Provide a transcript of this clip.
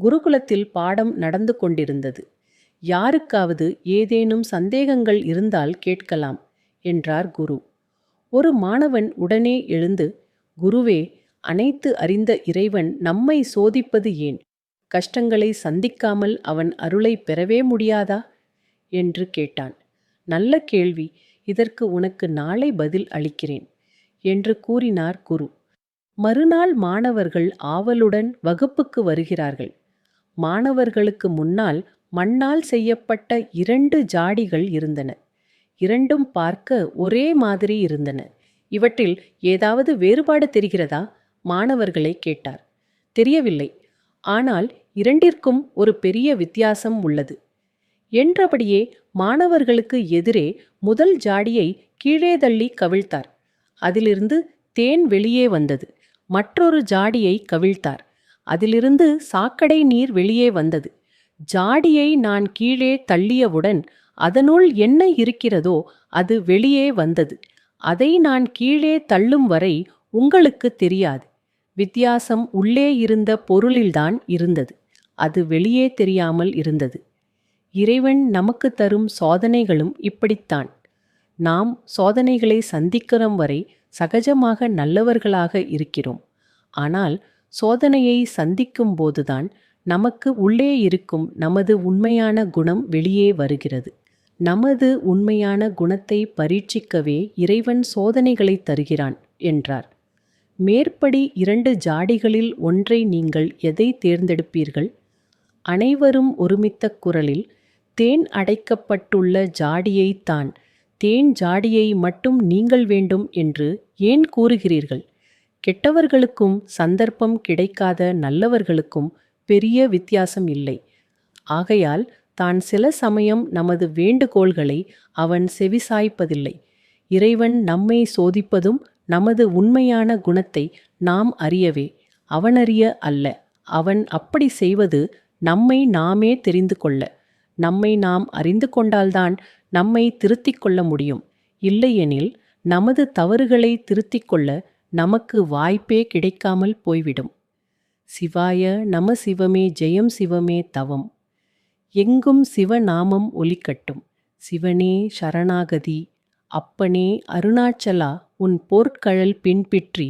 குருகுலத்தில் பாடம் நடந்து கொண்டிருந்தது. யாருக்காவது ஏதேனும் சந்தேகங்கள் இருந்தால் கேட்கலாம் என்றார் குரு. ஒரு மாணவன் உடனே எழுந்து, குருவே, அனைத்து அறிந்த இறைவன் நம்மை சோதிப்பது ஏன்? கஷ்டங்களை சந்திக்காமல் அவன் அருளை பெறவே முடியாதா என்று கேட்டான். நல்ல கேள்வி, இதற்கு உனக்கு நாளை பதில் அளிக்கிறேன் என்று கூறினார் குரு. மறுநாள் மாணவர்கள் ஆவலுடன் வகுப்புக்கு வருகிறார்கள். மாணவர்களுக்கு முன்னால் மண்ணால் செய்யப்பட்ட 2 ஜாடிகள் இருந்தன. இரண்டும் பார்க்க ஒரே மாதிரி இருந்தன. இவற்றில் ஏதாவது வேறுபாடு தெரிகிறதா? மாணவர்களை கேட்டார். தெரியவில்லை. ஆனால் இரண்டிற்கும் ஒரு பெரிய வித்தியாசம் உள்ளது என்றபடியே மாணவர்களுக்கு எதிரே முதல் ஜாடியை கீழே தள்ளி கவிழ்த்தார். அதிலிருந்து தேன் வெளியே வந்தது. மற்றொரு ஜாடியை கவிழ்த்தார். அதிலிருந்து சாக்கடை நீர் வெளியே வந்தது. ஜாடியை நான் கீழே தள்ளியவுடன் அதனுள் என்ன இருக்கிறதோ அது வெளியே வந்தது. அதை நான் கீழே தள்ளும் வரை உங்களுக்கு தெரியாது. வித்தியாசம் உள்ளே இருந்த பொருளில்தான் இருந்தது. அது வெளியே தெரியாமல் இருந்தது. இறைவன் நமக்கு தரும் சோதனைகளும் இப்படித்தான். நாம் சோதனைகளை சந்திக்கிறோம் வரை சகஜமாக நல்லவர்களாக இருக்கிறோம். ஆனால் சோதனையை சந்திக்கும் போதுதான் நமக்கு உள்ளே இருக்கும் நமது உண்மையான குணம் வெளியே வருகிறது. நமது உண்மையான குணத்தை பரீட்சிக்கவே இறைவன் சோதனைகளை தருகிறான் என்றார். மேற்படி 2 ஜாடிகளில் ஒன்றை நீங்கள் எதை தேர்ந்தெடுப்பீர்கள்? அனைவரும் ஒருமித்த குரலில் தேன் அடைக்கப்பட்டுள்ள ஜாடியைத்தான். தேன் ஜாடியை மட்டும் நீங்கள் வேண்டும் என்று ஏன் கூறுகிறீர்கள்? கெட்டவர்களுக்கும் சந்தர்ப்பம் கிடைக்காத நல்லவர்களுக்கும் பெரிய வித்தியாசம் இல்லை. ஆகையால் தான் சில சமயம் நமது வேண்டுகோள்களை அவன் செவிசாய்ப்பதில்லை. இறைவன் நம்மை சோதிப்பதும் நமது உண்மையான குணத்தை நாம் அறியவே, அவனறிய அல்ல. அவன் அப்படி செய்வது நம்மை நாமே தெரிந்து கொள்ள. நம்மை நாம் அறிந்து கொண்டால்தான் நம்மை திருத்திக் கொள்ள முடியும். இல்லையெனில் நமது தவறுகளை திருத்திக் கொள்ள நமக்கு வாய்ப்பே கிடைக்காமல் போய்விடும். சிவாய நம சிவமே ஜெயம் சிவமே தவம். எங்கும் சிவநாமம் ஒலிக்கட்டும். சிவனே சரணாகதி. அப்பனே அருணாச்சலா, உன் போர்க்கழல் பின்பற்றி